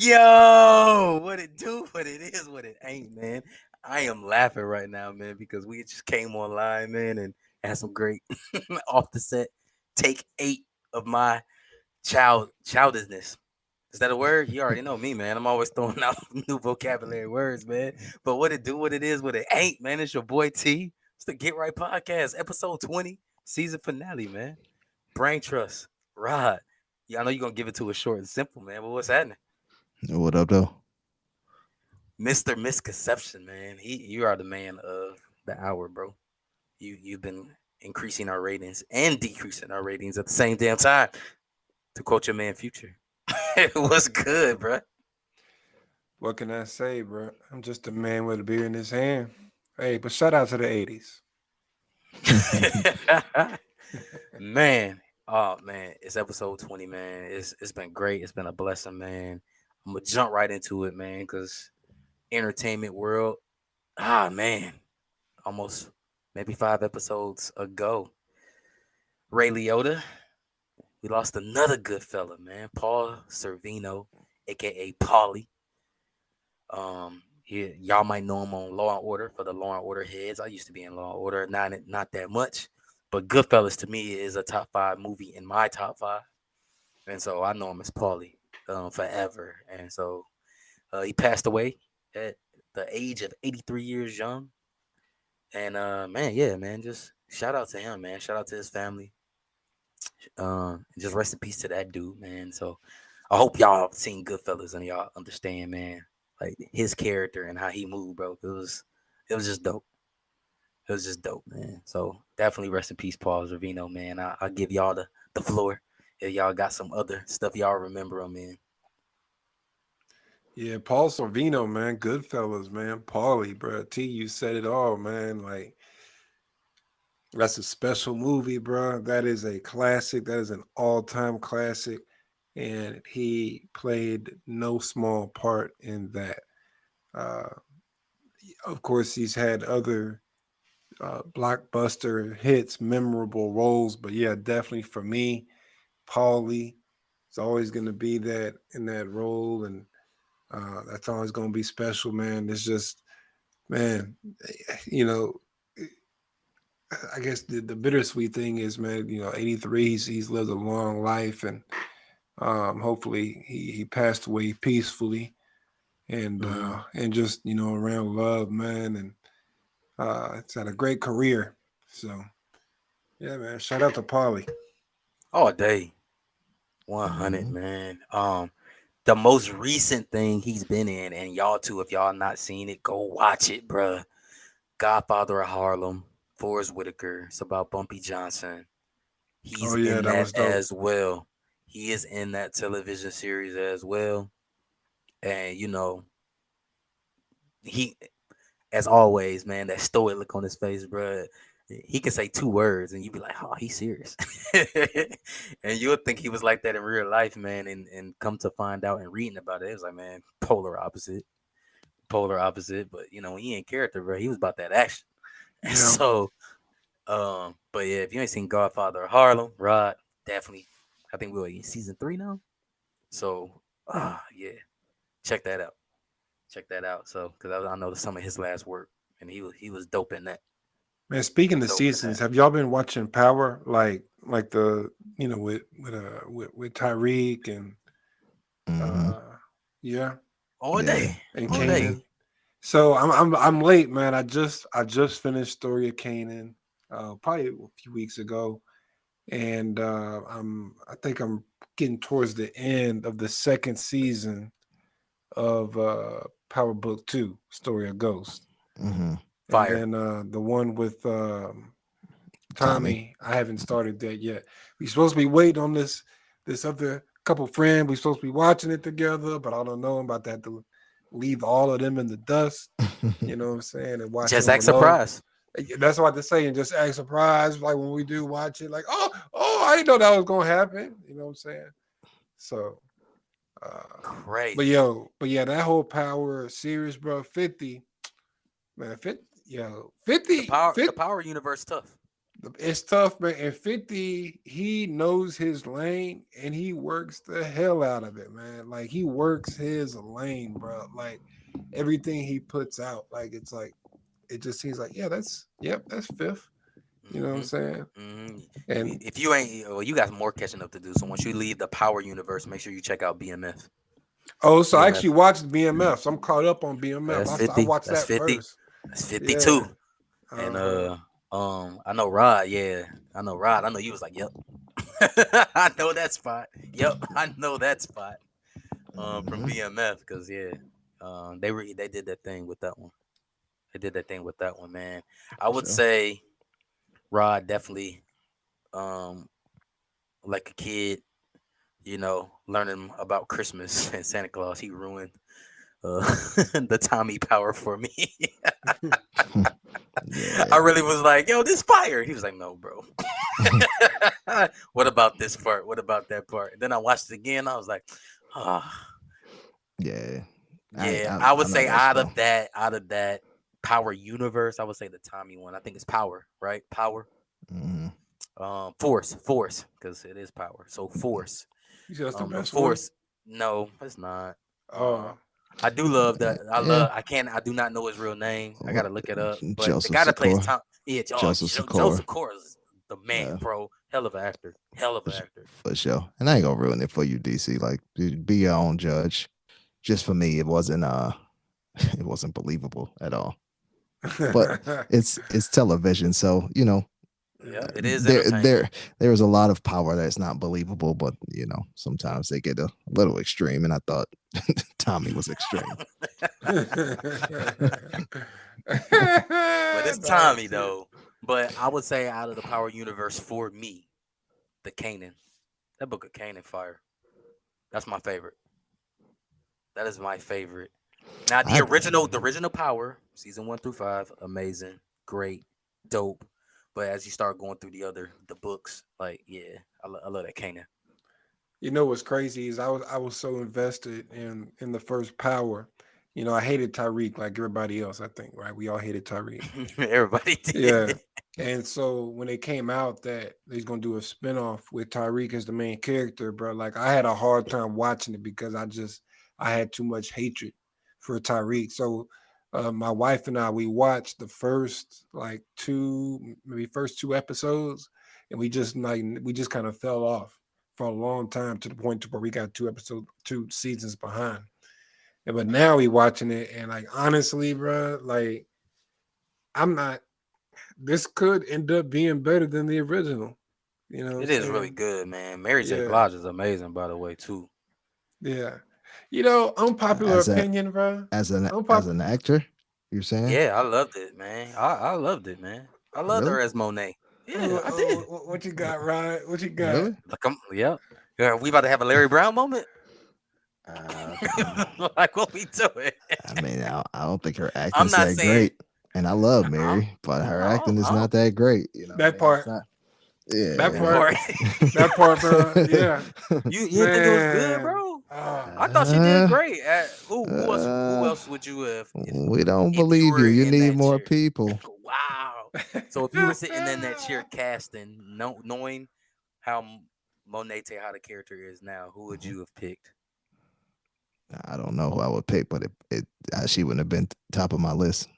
Yo, what it do, what it is, what it ain't, man. I am laughing right now, man, because we just came online, man, and had some great off the set take 8 of my childishness. Is that a word? You already know me, man. I'm always throwing out new vocabulary words, man. But what it do, what it is, what it ain't, man. It's your boy T. It's the Get Right Podcast, episode 20, season finale, man. Brain Trust, Rod. Yeah, I know you're gonna give it to us short and simple, man. But what's happening? What up, though? Mr. Misconception, man. You are the man of the hour, bro. You've been increasing our ratings and decreasing our ratings at the same damn time. To quote your man Future. What's good, bro? What can I say, bro? I'm just a man with a beer in his hand. Hey, but shout out to the 80s. Man. Oh man, it's episode 20, man. It's been great. It's been a blessing, man. I'm gonna jump right into it, man, because entertainment world. Man. Almost maybe 5 episodes ago. Ray Liotta, we lost another good fella, man. Paul Servino, aka Paulie. Y'all might know him on Law and Order for the Law and Order heads. I used to be in Law and Order, not that much, but Goodfellas to me is a top 5 movie in my top 5, and so I know him as Paulie forever. And so he passed away at the age of 83 years young. And man, yeah, man, just shout out to him, man. Shout out to his family. Just rest in peace to that dude, man. So I hope y'all seen Goodfellas and y'all understand, man, like his character and how he moved, bro. It was just dope. It was just dope, man. So definitely rest in peace, Paul Servino, man. I'll give y'all the floor if y'all got some other stuff y'all remember him in. Yeah, Paul Sorvino, man. Goodfellas, man. Paulie, bro. T, you said it all, man. Like, that's a special movie, bro. That is a classic. That is an all-time classic. And he played no small part in that. Uh, of course, he's had other blockbuster hits, memorable roles, but yeah, definitely for me, Paulie is always going to be that in that role, and that's always going to be special, man. It's just, man, you know, I guess the bittersweet thing is, man, 83, he's lived a long life, and hopefully he passed away peacefully Mm-hmm. and just, around love, man, and it's had a great career. So, yeah, man, shout out to Paulie. All day, 100, Hmm. man. The most recent thing he's been in, and y'all too, if y'all not seen it, go watch it, bruh. Godfather of Harlem, Forrest Whitaker. It's about Bumpy Johnson. Oh He's yeah, in that that was dope. as well. He is in that television series as well. And he, as always, man, that stoic look on his face, bruh. He can say 2 words and you be like, oh, he's serious. And you'll think he was like that in real life, man. And come to find out and reading about it, it was like, man, polar opposite. Polar opposite. But when he in character, bro, he was about that action. And Yeah. so, but yeah, if you ain't seen Godfather of Harlem, Rod, definitely. I think we're in season 3 now. So, yeah, check that out. Check that out. So, because I know some of his last work, and he was dope in that. Man, speaking of Dope in that. seasons, have y'all been watching Power? Like the with Tyreek and Hmm. uh yeah, All Yeah. day, and all day. Kanan. So I'm late, man. I just finished Story of Kanan probably a few weeks ago, and I think I'm getting towards the end of the second season of Power Book 2, Story of Ghost. Hmm. And Fire. then the one with Tommy. Tommy, I haven't started that yet. We supposed to be waiting on this other couple friend. We supposed to be watching it together, but I don't know. I'm about to have to leave all of them in the dust. You know what I'm saying? And watch it Just on the act low. surprised. That's what I say, and just act surprised, like when we do watch it, like, oh, I didn't know that was gonna happen. You know what I'm saying? So, uh, but Crazy. yo, but yeah, that whole Power series, bro, 50, man, 50, yo, The 50, power, the 50, power universe tough. It's tough, man. And 50, he knows his lane and he works the hell out of it, man. Like he works his lane, bro. Like everything he puts out, like it's like it just seems like, yeah, that's fifth. You know what I'm saying? And If you ain't, well, you got more catching up to do. So once you leave the Power universe, make sure you check out BMF. oh, so I BMF. actually watched BMF. So I'm caught up on BMF. That's I 50. watched That's that 50. first. That's 52. Yeah. And I know Rod. Yeah, I know Rod. I know you was like, yep. I know that spot. Yep, I know that spot. From BMF, because they did that thing with that one. They did that thing with that one, man. I would say Rod definitely, like a kid, learning about Christmas and Santa Claus. He ruined the Tommy Power for me. I really was like, yo, this fire. He was like, no, bro. What about this part? What about that part? And then I watched it again. I was like, Yeah. I would say out of that Power universe, I would say the Tommy one. I think it's Power, right? Power. Force, because it is Power. So Force. You said that's the best Force. One? No, it's not. Oh. I do love that. I do not know his real name. I gotta look it up. But Joseph the guy that plays Sikora. Tom, Joseph Sikora. Joseph Sikora is the man, bro. Hell of an actor. For sure. And I ain't gonna ruin it for you, DC. Like, be your own judge. Just for me, it wasn't believable at all. But it's television, so yeah, it is. There was a lot of power that's not believable, but sometimes they get a little extreme, and I thought Tommy was extreme. But it's Tommy though. But I would say out of the Power universe, for me, the Kanan, that book of Kanan fire. That's my favorite. That is my favorite. Now the original Power, season 1 through 5, amazing, great, dope. But as you start going through the books, like I love that Kanan. You know what's crazy is I was so invested in the first Power. I hated Tyreek like everybody else. I think, right? We all hated Tyreek. Everybody did. Yeah. And so when it came out that he's gonna do a spinoff with Tyreek as the main character, bro, like I had a hard time watching it because I had too much hatred for Tyreek. So my wife and I, we watched the first two episodes, and we just kind of fell off for a long time to the point to where we got two seasons behind. But now we watching it, and like honestly, bro, like this could end up being better than the original. It is really good, man. Mary J. Blige is amazing, by the way, too. Yeah. Unpopular opinion, bro. As an actor, you're saying? Yeah, I loved it, man. I loved it, man. I loved her as Monet. Yeah, I did. What you got, Ryan? What you got? Really? Like, we about to have a Larry Brown moment. Like what we doing? I mean, I don't think her acting's that great, and I love Mary, but her acting is not that great. That part. That part, bro. Yeah. You think it was good, bro? I thought she did great. Who else would you have? We don't believe you. You need more people. Wow. So if you were sitting in that chair casting, knowing how Monet Tejada character is now, who would you have picked? I don't know who I would pick, but she wouldn't have been top of my list.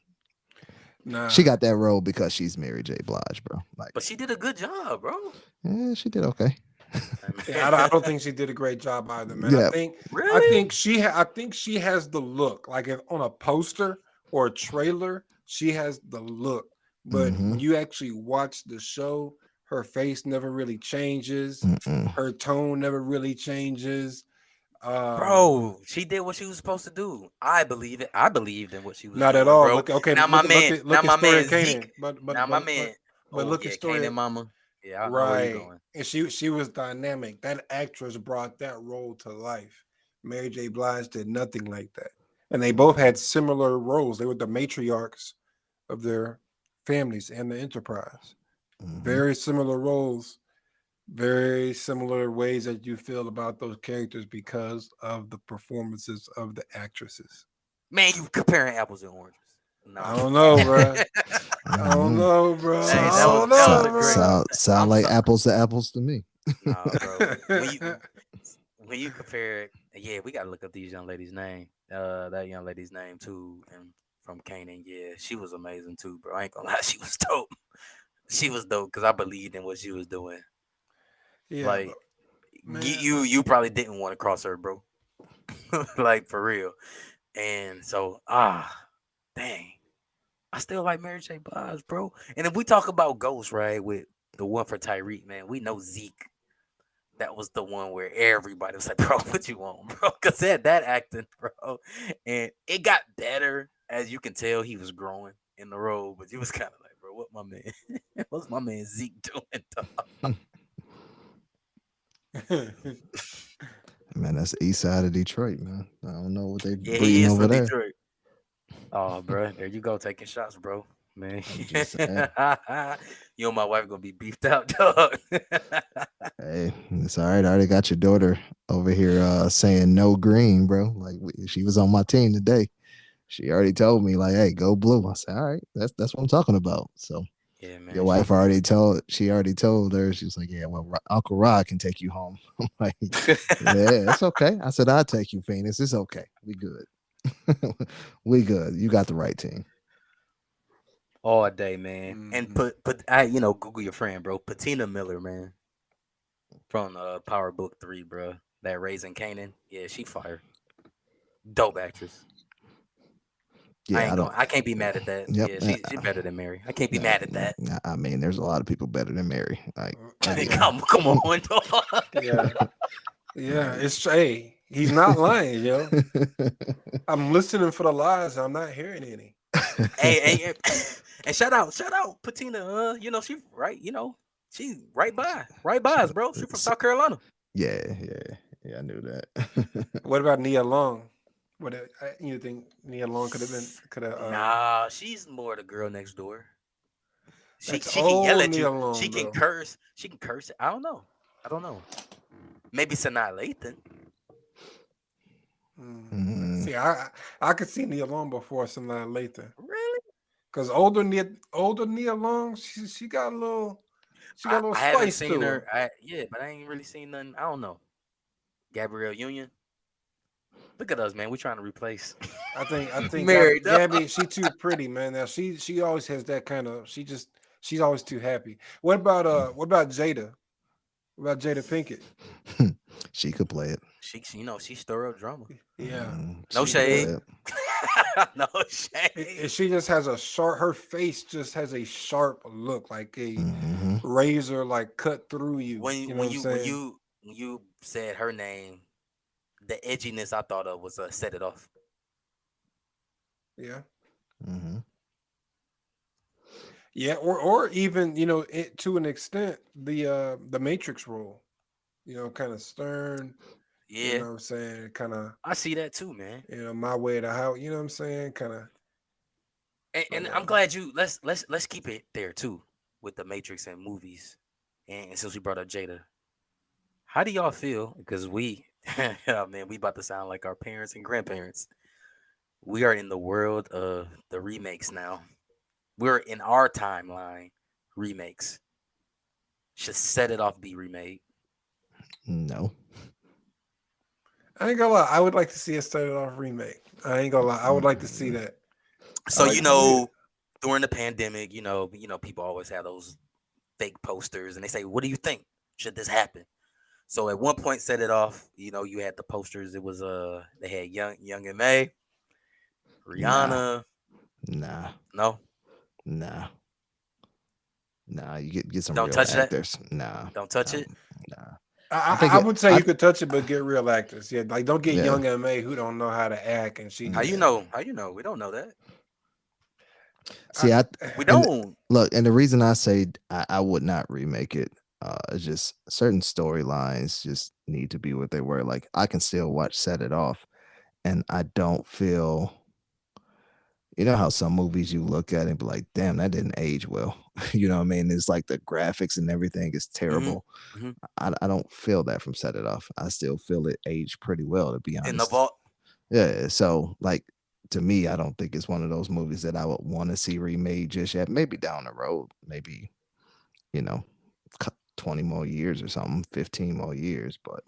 Nah. She got that role because she's Mary J. Blige, bro. But she did a good job, bro. Yeah, she did okay. I don't think she did a great job either, man. Yeah. I think she has the look. Like if on a poster or a trailer, she has the look. But when you actually watch the show, her face never really changes. Her tone never really changes. Bro, she did what she was supposed to do. I believe it. I believed in what she was not doing, at all. bro. Now my man Zeke. But look at story Kanan Mama. Yeah, I know where you're going. And she was dynamic. That actress brought that role to life. Mary J. Blige did nothing like that. And they both had similar roles. They were the matriarchs of their families and the enterprise. Very similar roles. Very similar ways that you feel about those characters because of the performances of the actresses. Man, you comparing apples and oranges. No, I don't know, bro. I don't Mhm. know, bro. Hey, I that was don't that know, was a great. bro. Sound I'm like sorry. apples to apples to me. Nah, bro. When you compare it, yeah, we gotta look up these young ladies' name. That young lady's name too, and from Canaan. Yeah, she was amazing too, bro. I ain't gonna lie, she was dope. She was dope because I believed in what she was doing. Yeah, but Like man, you probably didn't want to cross her, bro. Like for real. And so dang, I still like Mary J. Blige, bro. And if we talk about Ghost, right, with the one for Tyreek, man, we know Zeke. That was the one where everybody was like, "Bro, what you want, bro?" Because that acting, bro, and it got better as you can tell he was growing in the role. But you was kind of like, "Bro, what my man, what's my man Zeke doing?" Dog? Man, that's the east side of Detroit, man. I don't know what they Yeah, he breeding is over from there. Detroit. Oh, bro, there you go, taking shots, bro. Man, I'm just saying. you and my wife gonna be beefed out, dog. Hey, it's all right. I already got your daughter over here saying no green, bro. Like she was on my team today. She already told me, like, hey, go blue. I said, all right, that's what I'm talking about. So Yeah, your man. wife she already told her, she was like, yeah, well, Uncle Rod can take you home. I'm like, yeah, it's okay. I said, I'll take you, Phoenix. It's okay. We good. We good. You got the right team. All day, man. And mhm. put Google your friend, bro. Patina Miller, man, from Power Book 3, bro. That Raising Canaan. Yeah, she fire. Dope actress. Yeah, I don't. I can't be mad at that. Yep. Yeah, she better than Mary. I can't be Nah, mad at that. I mean, there's a lot of people better than Mary. Like, again. Come on, dog. Yeah, yeah. It's hey, he's not lying, yo. I'm listening for the lies. I'm not hearing any. Hey, and shout out Patina. She right. She right by us, bro. She from South Carolina. Yeah, I knew that. What about Nia Long? What you think Nia Long could have Nah, she's more the girl next door. She that's she can yell old at you. Nia She Long can though. curse. She can curse. I don't know. Maybe Sanaa Lathan. See, Mhm. I could see Nia Long before sometime later. Really? Cause older Nia Long, she got a little I haven't spice seen to her. her. But I ain't really seen nothing. I don't know. Gabrielle Union. Look at us, man. We trying to replace I think Mary. Dog. Gabby, she too pretty, man. Now she always has that kind of she's always too happy. What about Jada? What about Jada Pinkett? She could play it. She stir up drama. Yeah. No She could Yeah. play shade. it. No shade. She just has a sharp her face just has a sharp look, like a Hmm. razor like cut through you. When You know what when I'm you when saying? you when you said her name, the edginess I thought of was Set It Off. Yeah. Hmm. Yeah, or even, to an extent, the Matrix role, kind of stern, you Yeah, know what I'm saying, kind of, I see that too, man. my way to how, you know what I'm saying, kind of, And but I'm glad you let's keep it there too with the Matrix and movies. And since we brought up Jada, how do y'all feel? Because oh man, we about to sound like our parents and grandparents. We are in the world of the remakes now. We're in our timeline remakes. Should Set It Off be remade? No. I ain't gonna lie, I would like to see it started off remake. I ain't gonna lie, I would like to see Mm, that. I So like to see it. during the pandemic, people always have those fake posters, and they say, "What do you think? Should this happen?" So at one point, Set It Off. You had the posters. It was they had Young and May, nah, Rihanna. nah, No, nah, nah. You get some don't real touch that. actors. Nah, Don't touch um, it. nah. I I, think I it. would say I you could touch it, but get real actors. Yeah, like don't get Yeah, young Ma who don't know how to act, and she How you just, yeah. know? How you know? We don't know that. I, See, We and don't. look, and the reason I say I would not remake it, is just certain storylines just need to be what they were. Like I can still watch Set It Off, and I don't feel. You know how some movies you look at and be like, damn, that didn't age well. You know what I mean? It's like the graphics and everything is Hmm. terrible. Hmm. I don't feel that from Set It Off. I still feel it aged pretty well, to be In the honest. vault. Yeah. So like to me, I don't think it's one of those movies that I would want to see remade just yet. Maybe down the road, maybe, you know, 20 more years or something, 15 more years. But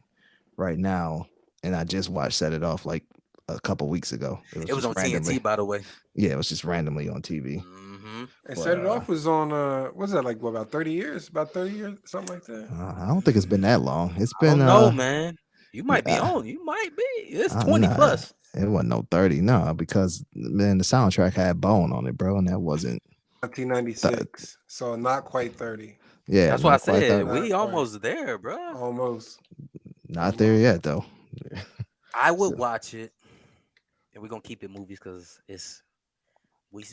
right now, and I just watched Set It Off like a couple weeks ago. It was It was just on randomly. TNT, by the way. Yeah, it was just randomly on TV. Mm-hmm. And But Set It Off was on what's that, like what, about 30 years? About 30 years, something like that. I don't think it's been that long. It's I been don't know, man. You might be uh, on. You might be. It's 20 nah, plus. it wasn't no 30, no, because man, the soundtrack had Bone on it, bro, and that wasn't 1996, so not quite 30. yeah, That's why I not quite said 30. we Not quite. almost there, bro. Almost. Not there yet though. I would So- watch it, and we're gonna keep it movies because it's we.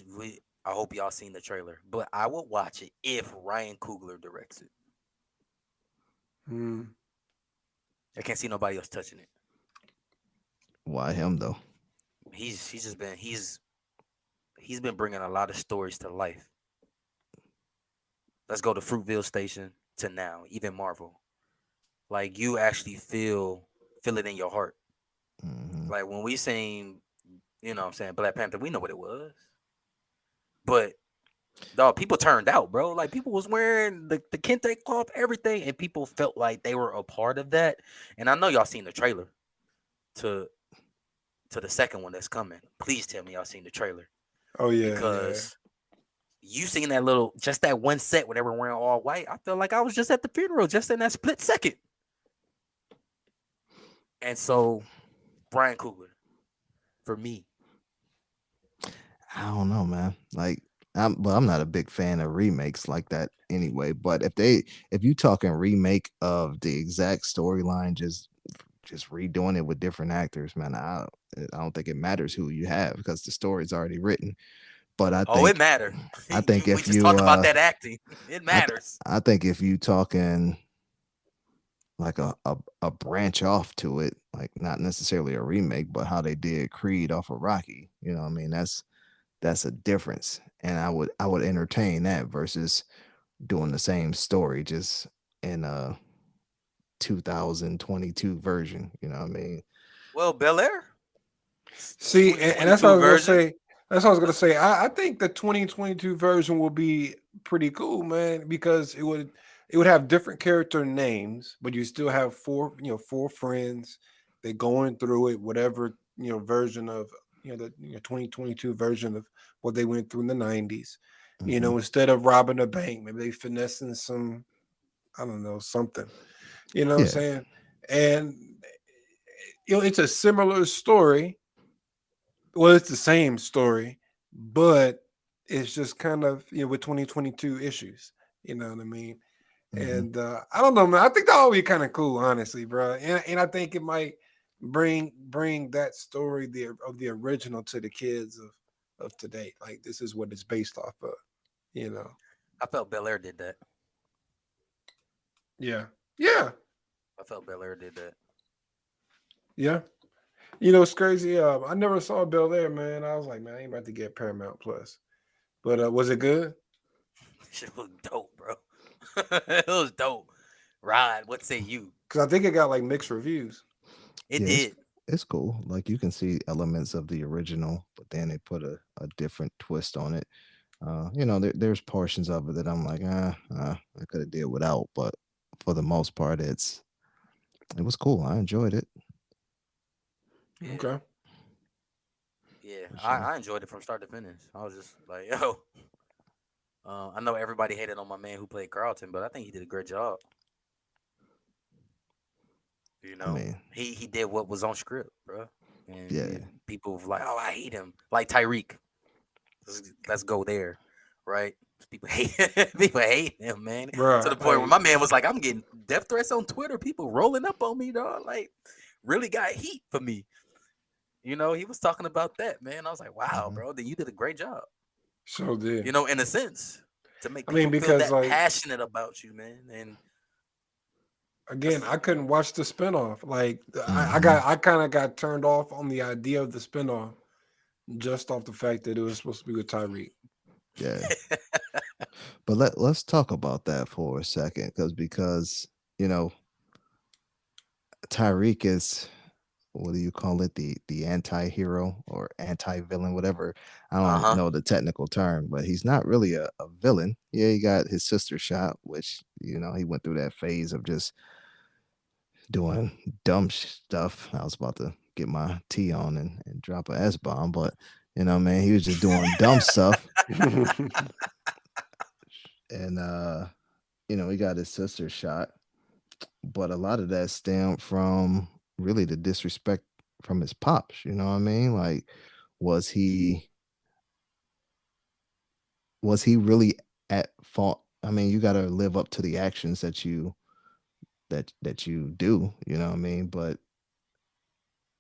I hope y'all seen the trailer, but I would watch it if Ryan Coogler directs it. Hmm. I can't see nobody else touching it. Why him though? He's just been he's been bringing a lot of stories to life. Let's go to Fruitville Station to now, even Marvel. Like you actually feel it in your heart. Mhm. Like when we sing, you know what I'm saying, Black Panther, we know what it was. But dog, people turned out, bro. Like people was wearing the kente cloth, everything, and people felt like they were a part of that. And I know y'all seen the trailer to the second one that's coming. Please tell me y'all seen the trailer. Oh yeah, Because you seen that little, just that one set where they were wearing all white. I felt like I was just at the funeral, just in that split second. And so, Brian Coogler, for me, I don't know, man. Like I'm not a big fan of remakes like that anyway. But if you talking remake of the exact storyline, just redoing it with different actors, man, I don't think it matters who you have because the story's already written. But I it think mattered. I think we if just you talked about that acting. It I, matters. I think if you talking like a branch off to it, like not necessarily a remake, but how they did Creed off of Rocky, you know what I mean? That's a difference. And I would entertain that versus doing the same story just in a 2022 version, you know what I mean? Well, Bel Air. See, and that's what I was 2022 gonna version. say. That's what I was gonna say. I think the 2022 version will be pretty cool, man, because it would have different character names, but you still have four friends. They're going through it, whatever version of the 2022 version of what they went through in the 90s. Mhm. Instead of robbing a bank, maybe they finessing some, I don't know, something. You know what I'm Yeah. saying? And it's a similar story. Well, it's the same story, but it's just kind of with 2022 issues. You know what I mean? Mhm. And I don't know, man. I think that would be kind of cool, honestly, bro. And I think it might bring that story of the original to the kids of today. Like this is what it's based off of. I felt Bel Air did that. Yeah. I felt Bel Air did that. Yeah. It's crazy. I never saw Bel Air, man. I was like, man, I ain't about to get Paramount Plus. But was it good? Shit was dope, bro. It was dope. Rod, what say you? Because I think it got like mixed reviews. It Yeah, did. It's cool. Like you can see elements of the original, but then they put a different twist on it. There's portions of it that I'm like, I could have did without, but for the most part, it was cool. I enjoyed it. Yeah. Okay. Yeah, For sure. I enjoyed it from start to finish. I was just like, yo. I know everybody hated on my man who played Carlton, but I think he did a great job. I mean, he did what was on script, bro. And Yeah. people were like, oh, I hate him. Like Tyreek. Let's go there, right? People hate him, man. Bruh, To the point where like- my man was like, I'm getting death threats on Twitter. People rolling up on me, dog. Like, really got heat for me. He was talking about that, man. I was like, wow, Mhm. bro, then you did a great job. So did. In a sense, to make I people mean, feel because, that like- passionate about you, man. And Again, I couldn't watch the spinoff. Like I Mhm. I kind of got turned off on the idea of the spinoff just off the fact that it was supposed to be with Tyreek. Yeah. But let's talk about that for a second, because Tyreek is what do you call it? The anti-hero or anti-villain, whatever. I Uh don't huh. know the technical term, but he's not really a villain. Yeah, he got his sister shot, which he went through that phase of just doing dumb stuff. I was about to get my T on and drop a S bomb, but man, he was just doing dumb stuff, and he got his sister shot. But a lot of that stemmed from really the disrespect from his pops. You know what I mean? Like, was he was he really at fault? I mean, you got to live up to the actions that you do. You know what I mean? But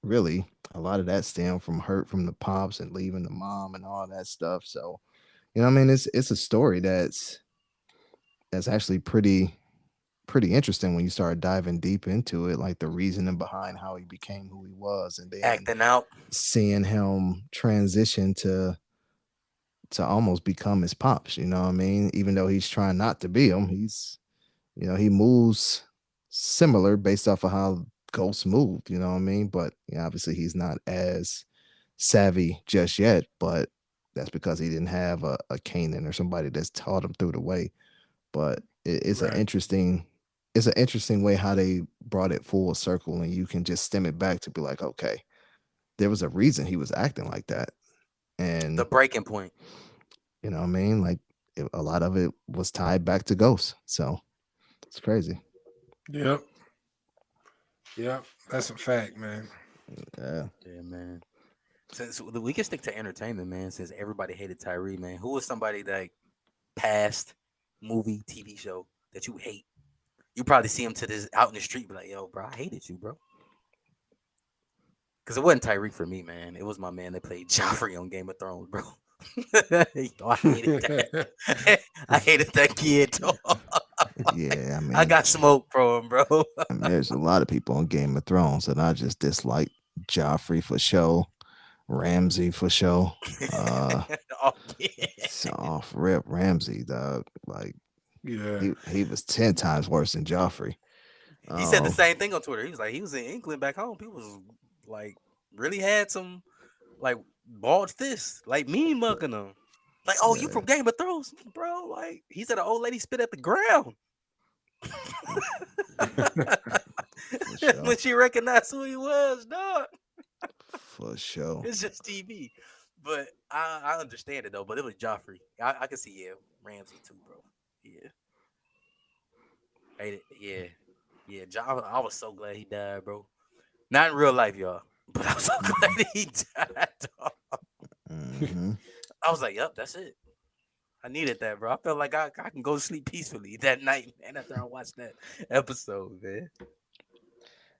really, a lot of that stemmed from hurt from the pops and leaving the mom and all that stuff. So what I mean? It's a story that's actually pretty interesting when you start diving deep into it, like the reasoning behind how he became who he was, and then Acting out. seeing him transition to almost become his pops. You know what I mean? Even though he's trying not to be him, he moves similar based off of how Ghost moved. You know what I mean? But obviously he's not as savvy just yet. But that's because he didn't have a Kanan or somebody that's taught him through the way. But it's an Right. interesting way how they brought it full circle, and you can just stem it back to be like, okay, there was a reason he was acting like that, The and breaking point. you know what I mean, like a lot of it was tied back to Ghost. So it's crazy. Yep. Yep. That's a fact, man. Yeah. Yeah, man. Since we can stick to entertainment, man. Since everybody hated Tyree, man, who was somebody that past movie, TV show that you hate? You probably see him to this out in the street, be like, "Yo, bro, I hated you, bro." Because it wasn't Tyreek for me, man. It was my man that played Joffrey on Game of Thrones, bro. Yo, I hated that. I hated that kid. Dog. Yeah, I got smoke from him, bro. there's a lot of people on Game of Thrones that I just dislike. Joffrey for show, Ramsey for show. Uh, Oh, yeah. it's off rip Ramsey, dog. Like Yeah. he was 10 times worse than Joffrey. He said the Um, same thing on Twitter. He was like, he was in England back home. People was like, really had some like bald fists, like me mugging them. Like, oh, you yeah, from Game of Thrones, bro? Like, he said an old lady spit at the ground for sure, when she recognized who he was, dog. for sure. It's just TV. But I understand it though. But it was Joffrey. I can see Ramsey too, bro. Yeah, hate it. Yeah, yeah. I was so glad he died, bro. Not in real life, y'all. But I was so glad he died. Dog. Hmm. I was like, "Yup, that's it. I needed that, bro. I felt like I can go to sleep peacefully that night, man. After I watched that episode, man.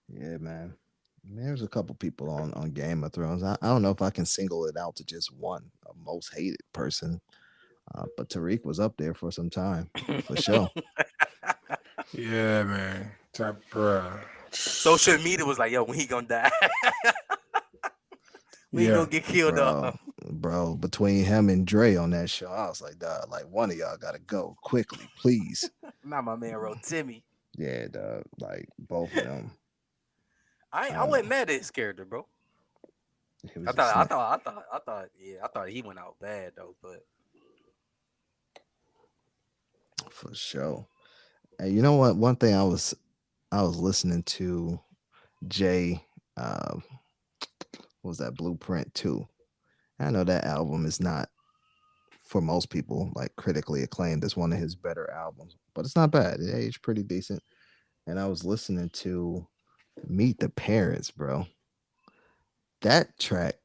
Yeah, man. There's a couple people on Game of Thrones. I don't know if I can single it out to just one, a most hated person. But Tariq was up there for some time, for sure. Yeah, man. Type, bruh. Social media was like, "Yo, when he gonna die? When he Yeah. gonna get killed Bro, off?" bro, between him and Dre on that show, I was like, dog, like one of y'all gotta go quickly, please. Not my man, wrote Timmy. Yeah, dog, like both of them. I Uh, wasn't mad at his character, bro. it I was thought, just I not thought, I thought, I thought, yeah, I thought he went out bad though. But for sure. And you know what? One thing I was listening to Jay, what was that Blueprint 2? I know that album is not for most people like critically acclaimed as one of his better albums, but it's not bad. It aged pretty decent. And I was listening to Meet the Parents, bro. That track,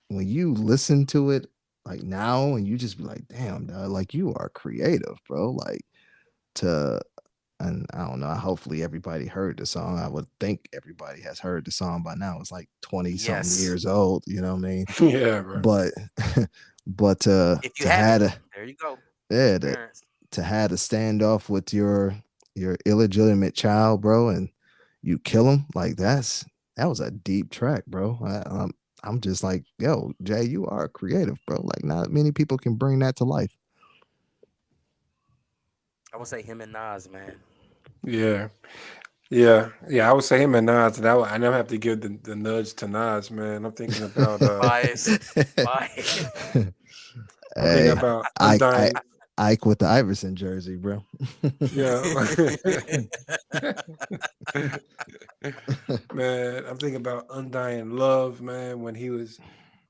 when you listen to it like now, and you just be like, damn, dog, like you are creative, bro. Like to and I don't know, hopefully everybody heard the song. I would think everybody has heard the song by now. It's like 20 something yes, years old, you know what I mean? Yeah, bro. But but if you to haven't, have a there you go. Meet yeah, the parents. to have a standoff with your illegitimate child, bro, and you kill him, like that was a deep track, bro. I'm just like, yo, Jay, you are creative, bro. Like not many people can bring that to life. I would say him and Nas, man. Yeah. Yeah, yeah, I would say him and Nas, and I never have to give the nudge to Nas, man. I'm thinking about Bias, bias. I'm thinking Hey, about I Undying. Ike with the Iverson jersey, bro. Yeah. Man, I'm thinking about Undying Love, man, when he was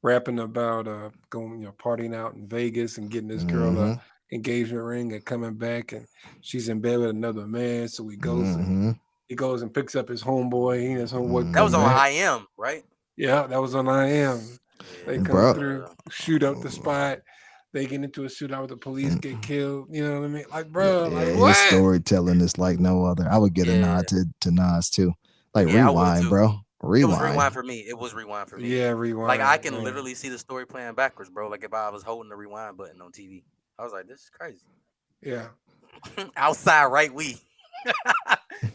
rapping about going, partying out in Vegas and getting this girl a Hmm. engagement ring and coming back and she's in bed with another man. So Hmm. he goes and picks up his homeboy. He and his homeboy That was come on Hmm. back. I Am, right? Yeah, that was on I Am. They Yeah, come Bro, through, shoot up the spot. They get into a shootout with the police, get killed. You know what I mean? Like, yeah, bro, like yeah, his what? storytelling is like no other. I would get a yeah, nod to Nas too. Like yeah. I would rewind, too. bro. It was Rewind. rewind for me. It was rewind for me. Yeah, Like I rewind, can man. literally see the story playing backwards, bro. Like if I was holding the rewind button on TV, I was like, "This is crazy." Yeah, Outside right, we.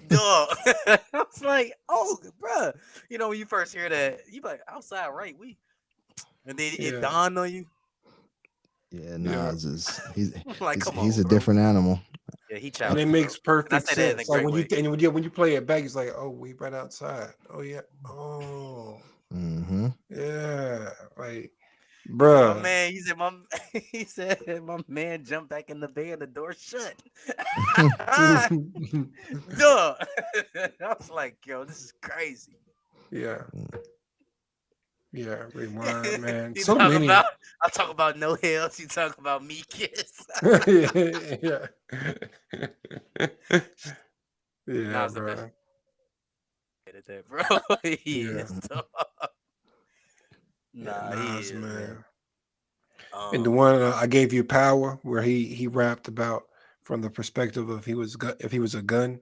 Duh. I was like, "Oh, bro." You know when you first hear that, you be like, "Outside right, we," and then it yeah, dawned on you. Yeah, yeah. Nas is he's I'm like, he's "Come he's on, a bro." different animal. Yeah, he And it childish, bro. makes And I perfect say that in a sense. Like great way. when you play it back, it's like, oh, we right outside. Oh yeah. Oh Hmm. yeah. Like, My bruh. man, he said, he said, my man jumped back in the bed, the door shut. Duh. I was like, yo, this is crazy. Yeah, yeah. Rewind, man. You So talk many. about, I talk about no hells. You talk about me kiss. Yeah. Yeah, Nas the best bro. at that, bro. He Yeah. is. Dog. Yeah, Nah, he Nas, is, man. man. And the one I gave you power, where he rapped about from the perspective of if he was a gun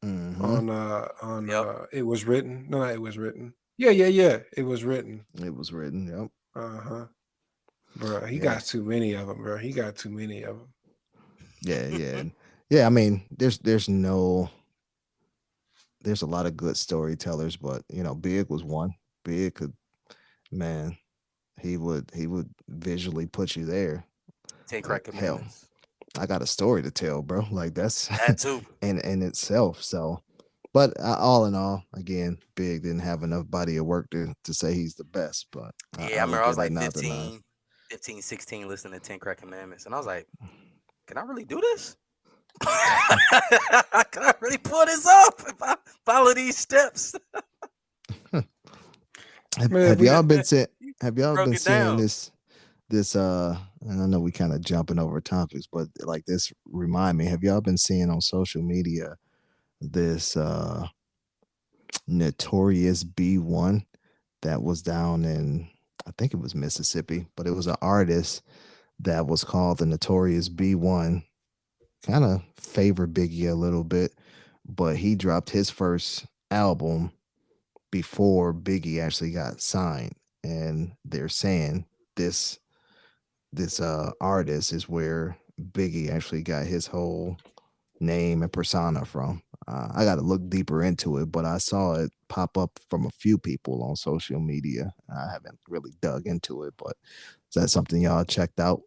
Hmm. on Yep. it was written. No, it was written. Yeah, yeah, yeah. It was written. It was written. Yep. Uh-huh. Bro, he Yeah. got too many of them, bro. He got too many of them. Yeah. Yeah. Yeah. I mean, there's a lot of good storytellers, but Big was one. Big could, man, he would visually put you there. 10 Like Crack hell, Commandments. I got a story to tell, bro. Like that's That too. in itself. So, but all in all, again, Big didn't have enough body of work to say he's the best. But Yeah, I I remember would I was give a like nod to Nas. 16 listening to 10 Crack Commandments. And I was like, can I really do this? Can I really pull this off if I follow these steps? Have, Man, have we y'all did been seeing? Have y'all Broke been it seeing down. this? And I know we kind of jumping over topics, but like this remind me. Have y'all been seeing on social media this Notorious B1 that was down in, I think it was Mississippi, but it was an artist that was called the Notorious B1. Kind of favor Biggie a little bit, but he dropped his first album before Biggie actually got signed, and they're saying this this artist is where Biggie actually got his whole name and persona from. I got to look deeper into it, but I saw it pop up from a few people on social media. I haven't really dug into it, but is that something y'all checked out?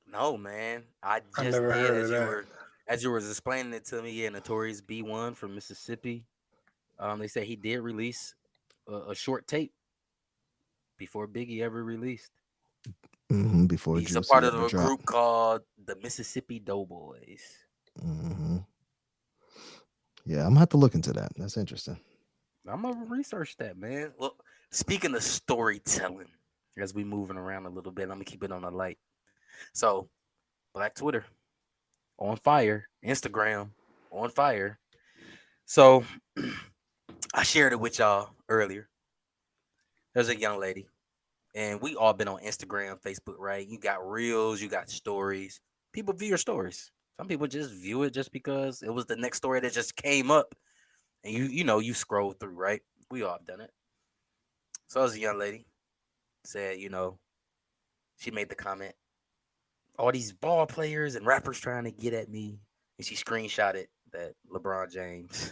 No, man. I I just never did heard of that. as you were explaining it to me. Yeah, Notorious B1 from Mississippi. They said he did release a short tape before Biggie ever released. Before He's a Juicy part of ever a dropped. group called the Mississippi Doughboys. Hmm. Yeah, I'm gonna have to look into that. That's interesting. I'm gonna research that, man. Look, speaking of storytelling, as we moving around a little bit, let me keep it on the light. So, Black Twitter on fire, Instagram on fire. So, I shared it with y'all earlier. There's a young lady, and we all been on Instagram, Facebook, right? You got reels, you got stories. People view your stories. Some people just view it just because it was the next story that just came up, and you scroll through, right? We all have done it. So, as a young lady said, she made the comment, all these ball players and rappers trying to get at me. And she screenshotted that LeBron James,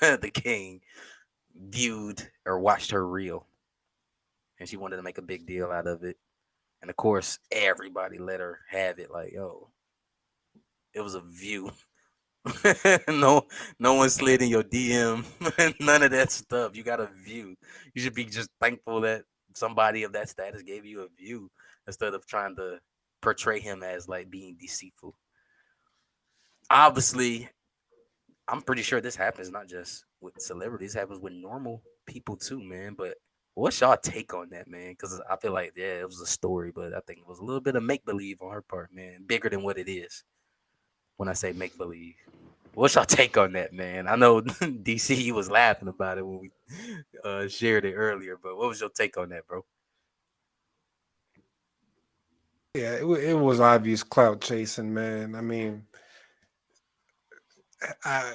the king, viewed or watched her reel. And she wanted to make a big deal out of it. And of course, everybody let her have it. Like, yo, it was a view. No, no one slid in your DM. None of that stuff. You got a view. You should be just thankful that somebody of that status gave you a view instead of trying to portray him as like being deceitful. Obviously, I'm pretty sure this happens not just with celebrities, it happens with normal people too, man. But what's y'all take on that, man? Because I feel like, yeah, it was a story, but I think it was a little bit of make believe on her part, man. Bigger than what it is when I say make believe. What's y'all take on that, man? I know DC was laughing about it when we shared it earlier, but what was your take on that, bro? Yeah, it was obvious clout chasing, man. I mean, I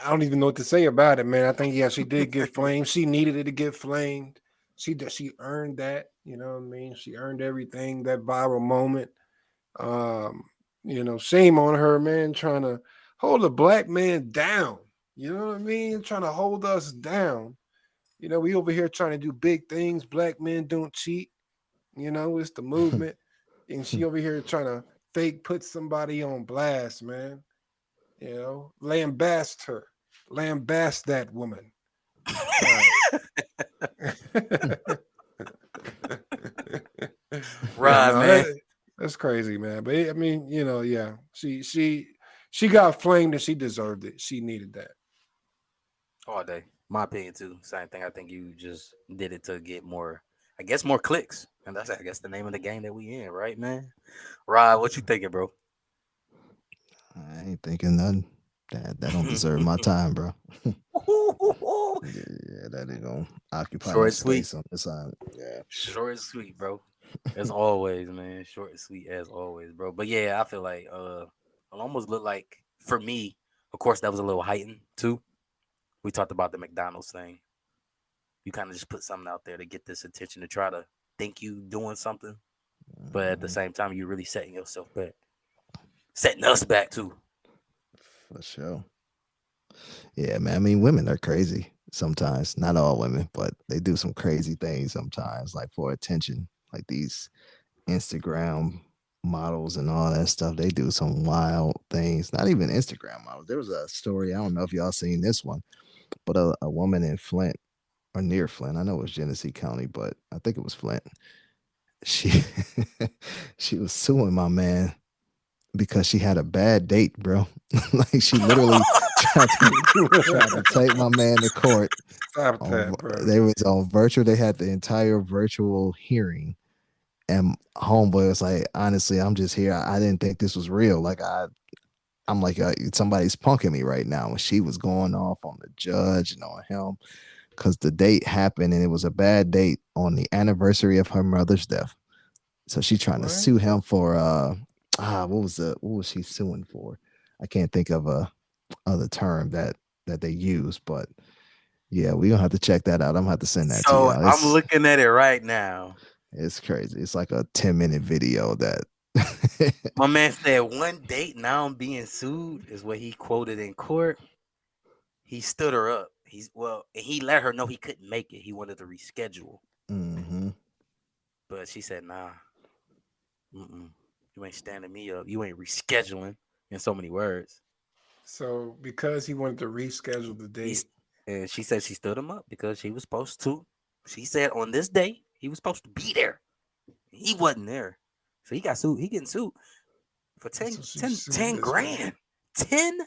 I don't even know what to say about it, man. I think yeah, she did get flamed. She needed it to get flamed. She earned that. You know what I mean? She earned everything, that viral moment. Um, shame on her, man, trying to hold a black man down. You know what I mean? Trying to hold us down. We over here trying to do big things. Black men don't cheat. It's the movement. And she over here trying to fake put somebody on blast, man. Lambast her. Lambast that woman. Right. Yeah, Right, no, man. that's crazy, man. But I mean, yeah, she got flamed and she deserved it. She needed that. All day. My opinion too. Same thing. I think you just did it to get more, I guess, more clicks. And that's, I guess, the name of the game that we in, right, man? Rod, what you thinking, bro? I ain't thinking nothing. That don't deserve my time, bro. Yeah, that ain't gonna occupy Short no and sweet. space on this side. Yeah. Short and sweet, bro. As always, man. Short and sweet as always, bro. But yeah, I feel like it almost looked like for me, of course, that was a little heightened too. We talked about the McDonald's thing. You kind of just put something out there to get this attention to try to think you doing something, but at the Mhm. same time, you're really setting yourself back, setting us back too. For sure. Yeah, man. I mean, women are crazy sometimes. Not all women, but they do some crazy things sometimes, like for attention. Like these Instagram models and all that stuff. They do some wild things. Not even Instagram models. There was a story. I don't know if y'all seen this one, but a woman in Flint or near Flint. I know it was Genesee County, but I think it was Flint. She she was suing my man because she had a bad date, bro. Like she literally tried to take my man to court. Stop that, bro. They was on virtual. They had the entire virtual hearing, and homeboy was like, "Honestly, I'm just here. I didn't think this was real. I'm like, somebody's punking me right now." And she was going off on the judge and on him because the date happened and it was a bad date on the anniversary of her mother's death. So she trying to What? sue him for what was she suing for? I can't think of a other term that they use, but yeah, we gonna have to check that out. I'm gonna have to send that to So y'all. I'm looking at it right now. It's crazy. It's like a 10-minute video that My man said one date now I'm being sued is what he quoted in court. He stood her up. And he let her know he couldn't make it. He wanted to reschedule, hmm but she said, "Nah, you ain't standing me up. You ain't rescheduling." In so many words, So because he wanted to reschedule the he's date, and she said she stood him up because she was supposed to. She said on this day he was supposed to be there. He wasn't there, so he got sued. He getting sued for so she sued 10 this man. grand,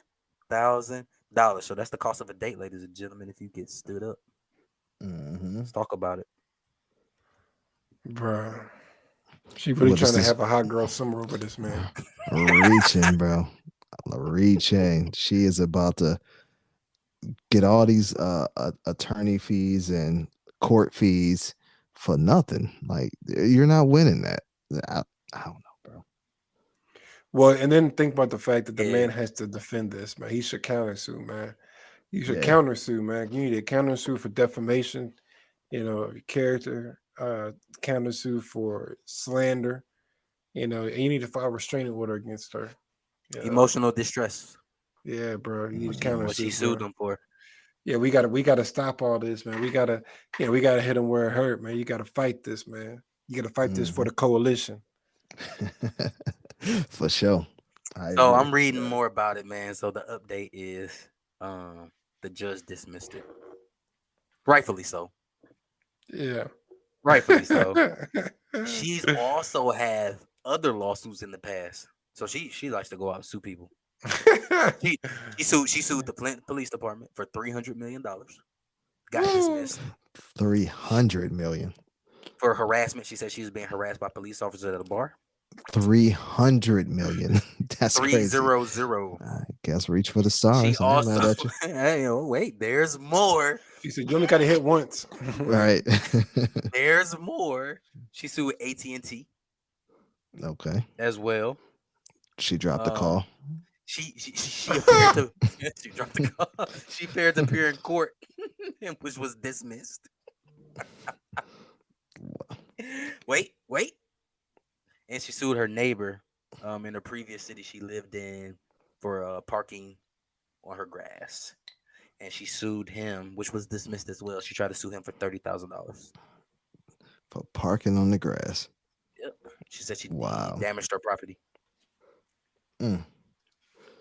$10,000. So that's the cost of a date, ladies and gentlemen. If you get stood up, hmm let's talk about it. Bruh. She really What is trying to this? have a hot girl summer over this man. Reaching, bro. Reaching. She is about to get all these attorney fees and court fees for nothing. Like you're not winning that. I don't know, bro. Well, and then think about the fact that the man Yeah, has to defend this, man. He should countersue, man. You should Yeah. countersue, man. You need a countersue for defamation, character, countersue for slander, and you need to file a restraining order against her. emotional distress. Yeah, bro. You need to What she countersue, sued bro. them for. Yeah, we gotta stop all this, man. We gotta hit him where it hurt, man. You gotta fight this, man. You gotta fight this for Mhm. the coalition. For sure. I So agree. I'm reading more about it, man. So the update is the judge dismissed it. Rightfully so. Yeah. Rightfully so. She's also have other lawsuits in the past. So she likes to go out and sue people. She sued the police department for $300 million. Got dismissed 300 million. for harassment. She said she was being harassed by police officers at a bar. 300 million. That's crazy. 300. I guess reach for the She stars. I ain't mad also at you. hey, oh, wait, there's more. She said you only got to hit once. Right. There's more. She sued AT&T Okay. as well. She dropped the call. She appeared to she dropped the call. She appeared to appear in court, which was dismissed. Wait. And she sued her neighbor in a previous city she lived in for parking on her grass. And she sued him, which was dismissed as well. She tried to sue him for $30,000. For parking on the grass. Yep. She said he damaged her property.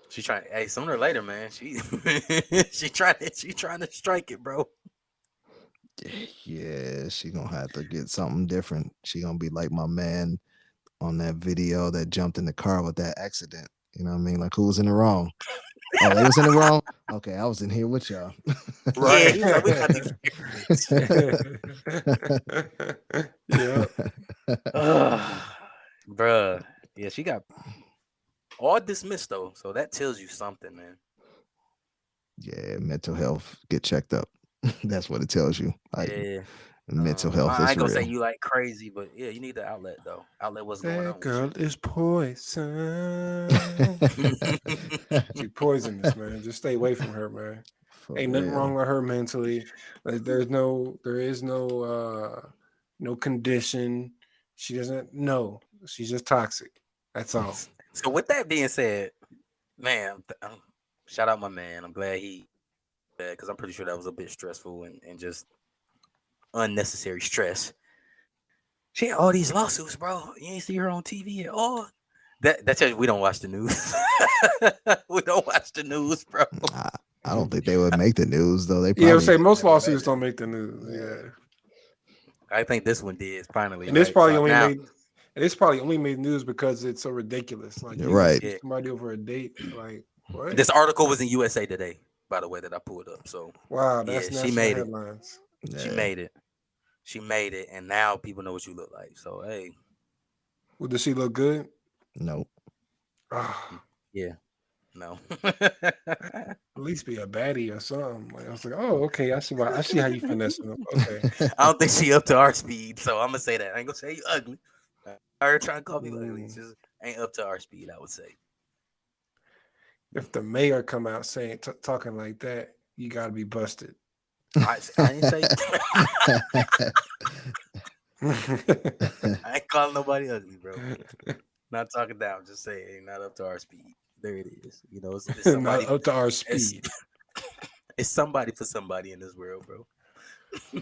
She trying. Hey, sooner or later, man. She trying to strike it, bro. Yeah, she gonna have to get something different. She gonna be like my man on that video that jumped in the car with that accident. You know what I mean? Like, who was in the wrong? Oh, they was in the wrong? Okay, I was in here with y'all. Right. Yeah, we got these Yeah. Bruh. Yeah, she got all dismissed though. So that tells you something, man. Yeah, mental health. Get checked up. That's what it tells you. Like, yeah. Mental health I is ain't gonna real. say you like crazy, but yeah, you need the outlet though. Outlet what's going on. That girl is poison. She poisonous, man. Just stay away from her, man. For Ain't nothing real. wrong with her mentally. Like, there is no condition. She doesn't know. She's just toxic. That's all. So with that being said, man, shout out my man. I'm glad because I'm pretty sure that was a bit stressful and just unnecessary stress. She had all these lawsuits, bro. You ain't see her on TV at all. That tells you we don't watch the news. We don't watch the news, bro. I don't think they would make the news though. They Yeah, I probably would say most lawsuits don't make the news. Yeah. I think this one did finally. And it's right? probably So only now- made and it's probably only made news because it's so ridiculous. Like, You're you right. see somebody over a date, like, what? This article was in USA Today, by the way, that I pulled up. So Wow, that's yeah, she national made it. headlines. She Yeah. made it. She made it, and now people know what you look like. So hey, Well, does she look good? Nope. Ah, yeah, no. at least be a baddie or something. Like, I was like, oh, okay, I see how you finessing them. Okay. I don't think she up to our speed, so I'm gonna say that. I ain't gonna say you ugly. Her trying to call me ugly, just ain't up to our speed. I would say. If the mayor come out saying talking like that, you got to be busted. I ain't say. I ain't calling nobody ugly, bro. Not talking down. Just saying, ain't not up to our speed. There it is. You know, it's somebody Not up to our it's- speed. It's somebody for somebody in this world, bro. T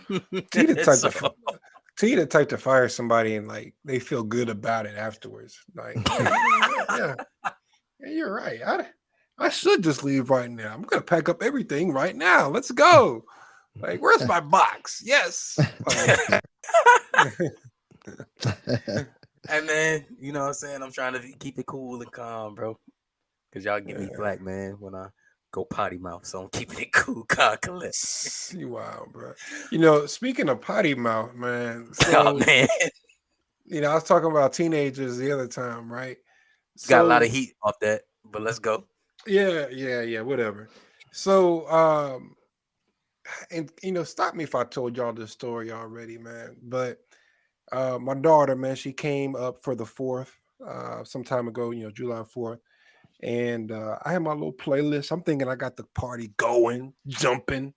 the type to fire somebody and like they feel good about it afterwards. Like, yeah, you're right. I should just leave right now. I'm gonna pack up everything right now. Let's go. Like, where's my box? Yes. Like, Hey man, you know what I'm saying? I'm trying to keep it cool and calm, bro. Cause y'all give me flack, man, when I go potty mouth. So I'm keeping it cool, calm, collect. you wow, bro. You know, speaking of potty mouth, man. So, Oh man, you know, I was talking about teenagers the other time, right? got a lot So- of heat off that, but let's go. Yeah, whatever. So, and you know, stop me if I told y'all this story already, man. But my daughter, man, she came up for the 4th some time ago, you know, July 4th. And I had my little playlist. I'm thinking I got the party going, jumping,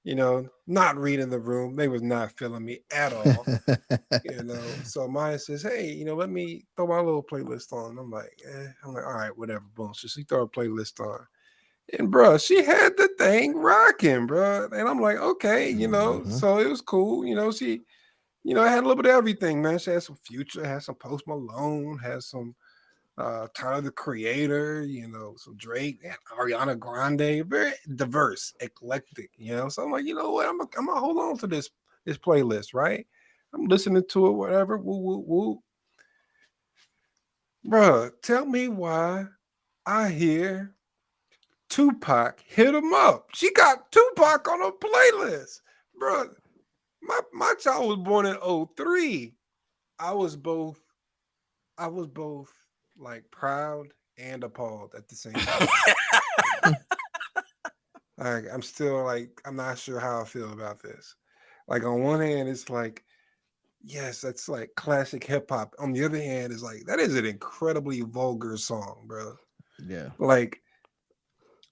you know, not reading the room. They was not feeling me at all. You know, so Maya says, hey, you know, let me throw my little playlist on. I'm like, all right, whatever. Boom. So she throw a playlist on. And bro, she had the thing rocking, bro. And I'm like, okay, you know, so it was cool. You know, she, you know, had a little bit of everything, man. She had some Future, had some Post Malone, had some Tyler the Creator, some Drake, and Ariana Grande, very diverse, eclectic, So I'm like, you know what? I'm gonna hold on to this playlist, right? I'm listening to it, whatever. Woo woo woo. Bruh, tell me why I hear Tupac hit him up. She got Tupac on her playlist. Bruh, my child was born in 03. I was both like proud and appalled at the same time. Like, I'm still like, I'm not sure how I feel about this. Like, on one hand, it's like, yes, that's like classic hip hop. On the other hand, it's like, that is an incredibly vulgar song, bro. Yeah. Like,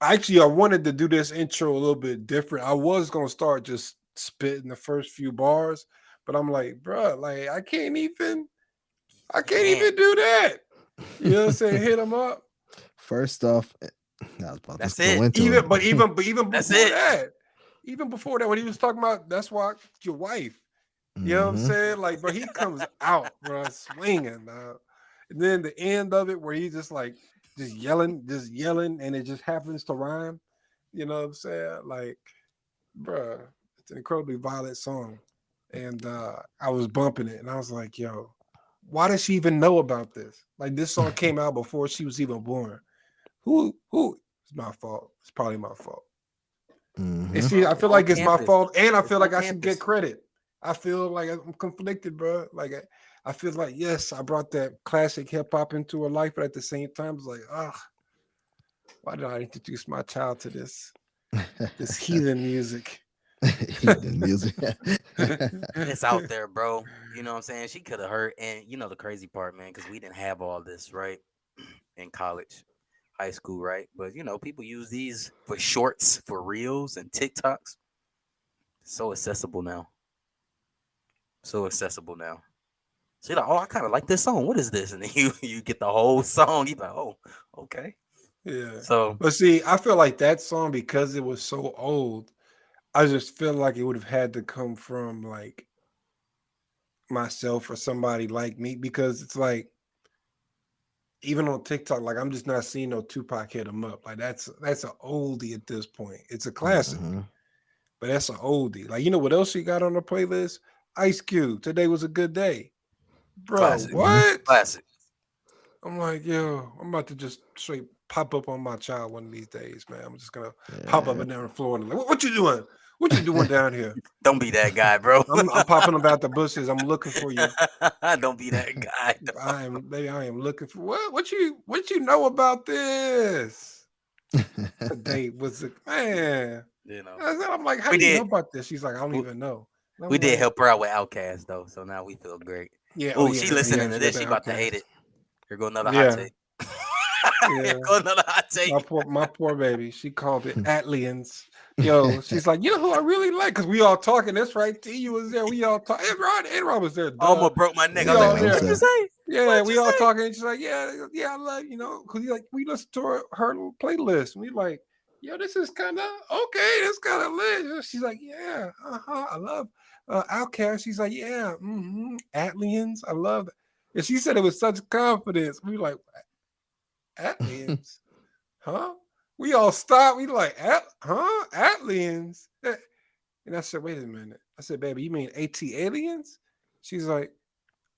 actually, I wanted to do this intro a little bit different. I was gonna start just spitting the first few bars, but I'm like, bro, like I can't even do that. You know what I'm saying? Hit them up. First off, I was about That's to it. go into Even it. but even That's before it. that, when he was talking about that's why your wife. You know what I'm Mhm. saying? Like, bro, he comes out, bro, swinging. And then the end of it where he's just like just yelling, and it just happens to rhyme. You know what I'm saying? Like, bro, it's an incredibly violent song. And I was bumping it and I was like, yo, why does she even know about this? Like, this song came out before she was even born. Who? It's my fault. It's probably my fault. And Mhm. see, I feel like it's my fault, and I It's feel on like I should get campus. credit. I feel like I'm conflicted, bro. Like I feel like yes, I brought that classic hip hop into her life, but at the same time, it's like, why did I introduce my child to this heathen music? Heathen music. It's out there, bro. You know what I'm saying? She could have heard, and you know the crazy part, man, because we didn't have all this, right? In college, high school, right? But you know, people use these for shorts, for reels, and TikToks. So accessible now. So accessible now. So you're like, oh, I kind of like this song. What is this? And then you get the whole song. You like, oh, okay. Yeah, So but see, I feel like that song because it was so old. I just feel like it would have had to come from like myself or somebody like me because it's like even on TikTok, like I'm just not seeing no Tupac hit him up. Like that's an oldie at this point. It's a classic, Mhm. but that's an oldie. Like you know what else she got on the playlist? Ice Cube. Today was a good day, bro. classic, Mhm. What? classic. I'm like, yo, I'm about to just straight pop up on my child one of these days, man. I'm just gonna pop up Yeah. and down in Florida. Like, what you doing? What you doing down here? Don't be that guy, bro. I'm popping about the bushes. I'm looking for you. Don't be that guy. I am looking for what you know about this? Today was a man. You know, I'm like, how we do you know did. about this? She's like, I don't We, even know. And we I'm did like, help her out with Outcast though, so now we feel great. yeah, oh Oh, she listening to she got this. the She about to hate outcast. it. Here go another hot Yeah, take. Here yeah. go another hot take. My poor baby. She called it Atlians. Yo, she's like, you know who I really like? Cause we all talking. That's right. T was there. We all talk. And Rod was there. Duh. Almost broke my neck. I We was like, all Yeah, wait, I'm what you there. saying. say? Yeah, What you we all say? talking. And she's like, yeah, I love, because like we listen to her playlist. And we like, yo, this is kind of okay. This kind of lit. She's like, yeah, I love Outcast. She's like, yeah, Atlians. I love that. And she said it with such confidence. We like, Atlians, huh? We all stopped. We like, Atlians. And I said, wait a minute. I said, baby, you mean AT aliens? She's like,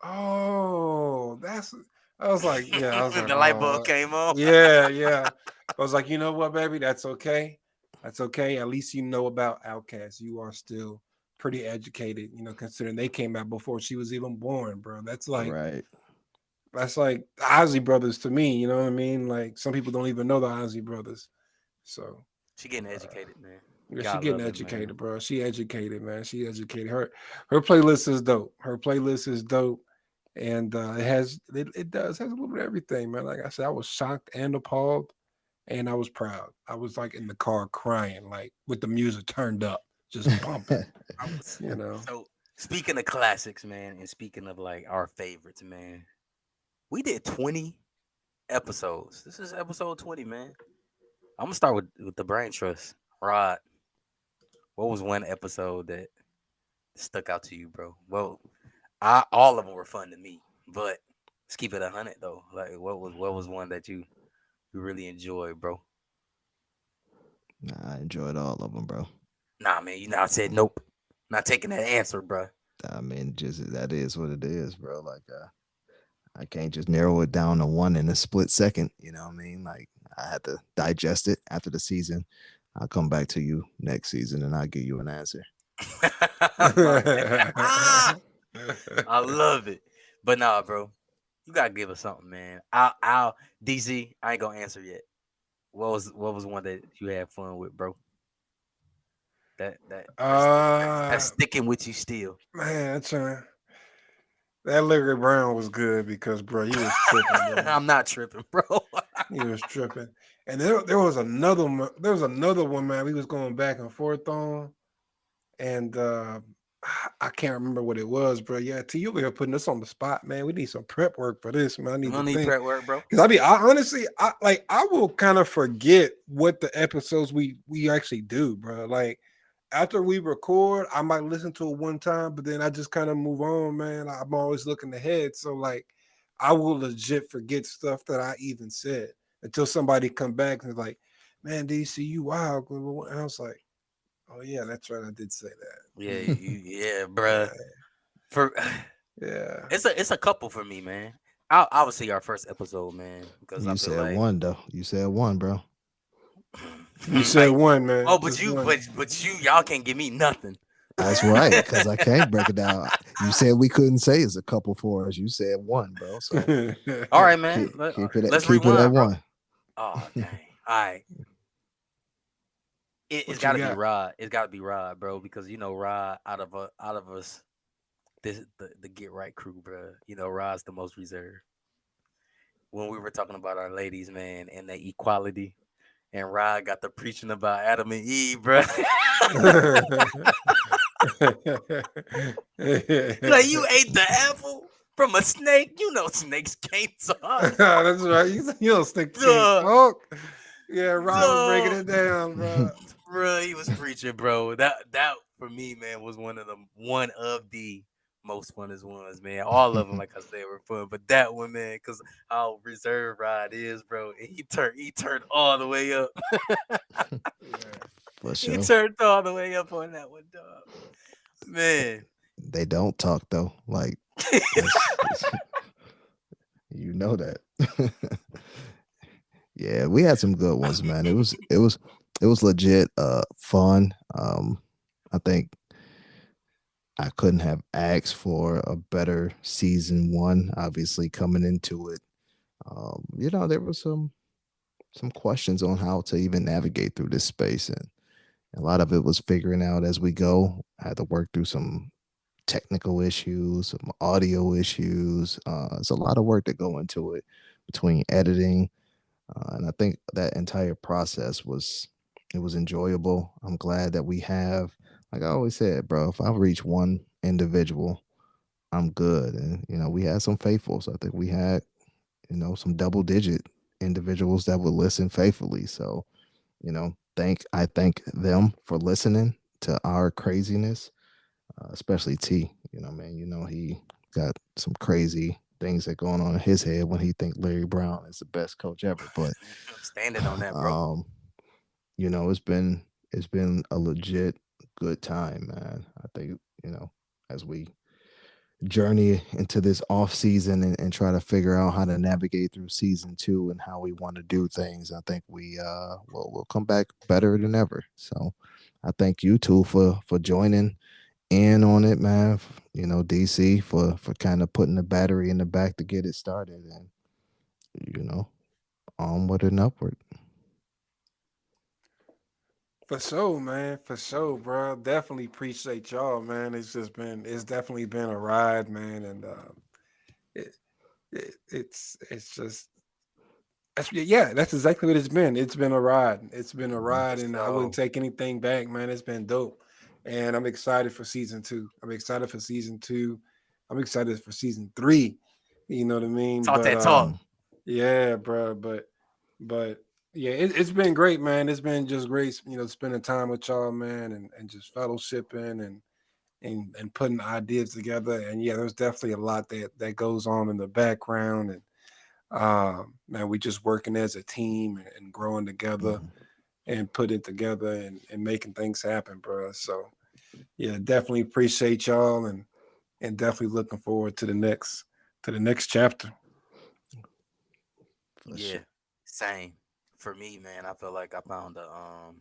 oh, that's. I was like, yeah. I was like, The light bulb oh, came on. yeah, yeah. I was like, you know what, baby? That's okay. That's okay. At least you know about Outkast. You are still pretty educated, considering they came out before she was even born, bro. Right. That's like the Ozzy brothers to me. You know what I mean? Like some people don't even know the Ozzy brothers. So She getting educated, man. yeah, she God getting love it, man. educated, bro. She educated, man. She educated. Her playlist is dope. Her playlist is dope. And it has a little bit of everything, man. Like I said, I was shocked and appalled, and I was proud. I was like in the car crying, like with the music turned up, just bumping. I was You know, so speaking of classics, man, and speaking of like our favorites, man. We did 20 episodes. This is episode 20, man. I'm gonna start with the brain trust. Rod, what was one episode that stuck out to you, bro? Well, all of them were fun to me, but Let's keep it 100 though. Like, what was one that you really enjoyed, bro? I enjoyed all of them, bro. Nah, man. You know, I said nope. Not taking that answer, bro. I mean, just that is what it is, bro. Like, I can't just narrow it down to one in a split second. You know what I mean? Like, I had to digest it after the season. I'll come back to you next season and I'll give you an answer. My man. I love it. But nah, bro. You gotta give us something, man. I'll DC. I ain't gonna answer yet. What was one that you had fun with, bro? That's uh sticking with you still. man, that Larry Brown was good because bro, he was tripping, bro. I'm not tripping, bro. He was tripping. And there was another one, man. We was going back and forth on, and I can't remember what it was, bro. Yeah, T, you were putting us on the spot, man. We need some prep work for this, man. I You need to don't need think. prep work, bro. Because I honestly, I will kind of forget what the episodes we actually do, bro. Like after we record, I might listen to it one time, but then I just kind of move on, man. I'm always looking ahead, so like I will legit forget stuff that I even said until somebody come back and is like, "Man, DC, you wild," and I was like, "Oh yeah, that's right, I did say Yeah, that." yeah, bro. For Yeah. it's a couple for me, man. I would say our first episode, man, because I You feel said like one though. You said one, bro. You said like, one, man. oh, but Just you, one. but y'all can't give me nothing. That's right, because I can't break it down. You said we couldn't say it's a couple for us. You said one, bro. So All right, man. Let's keep it at rewind, bro. one. Oh, dang. All right. It's What got you to be got? Rod. It's got to be Rod, bro, because Rod out of us, the get right crew, bro. Rod's the most reserved. When we were talking about our ladies, man, and the equality, and Rod got the preaching about Adam and Eve, bro. Like, you ate the apple from a snake. Snakes can't talk. That's right. You don't stick to Duh. talk. Yeah, Rob was breaking No. it down, bro. Bro, he was preaching, bro. That for me, man, was one of the most funnest ones, man. All of them, like I said, were fun, but that one, man, because how reserved Rod is, bro, and he turned all the way up. For He sure. turned all the way up on that one, dog. Man. They don't talk though. Like you know that. Yeah, we had some good ones, man. It was legit fun. I think I couldn't have asked for a better season one, obviously coming into it. There was some questions on how to even navigate through this space, and a lot of it was figuring out as we go. I had to work through some technical issues, some audio issues. It's a lot of work that go into it between editing, and I think that entire process was enjoyable. I'm glad that we have, like I always said, bro. If I reach one individual, I'm good. And we had some faithfuls. I think we had some double digit individuals that would listen faithfully. So I thank them for listening to our craziness, especially T. Man, he got some crazy things that going on in his head when he think Larry Brown is the best coach ever. But I'm standing on that, bro. it's been a legit good time, man. I think as we journey into this off season and try to figure out how to navigate through season two and how we want to do things, I think we'll come back better than ever. So I thank you two for joining in on it, man. DC for kind of putting the battery in the back to get it started, and onward and upward. For sure, man. For sure, bro. Definitely appreciate y'all, man. It's definitely been a ride, man, and it, it's just that's exactly what it's been. It's been a ride. It's been a ride, and I wouldn't So, take anything back, man. It's been dope, and I'm excited for season two. I'm excited for season three. You know what I mean? talk But that talk. yeah, bro. But yeah, it's been great, man. It's been just great, spending time with y'all, man, and just fellowshipping and putting ideas together. And yeah, there's definitely a lot that goes on in the background. And man, we just working as a team and growing together Mhm. and putting it together and making things happen, bro. So yeah, definitely appreciate y'all and definitely looking forward to the next chapter. For Yeah, sure. same. For me, man, I feel like I found a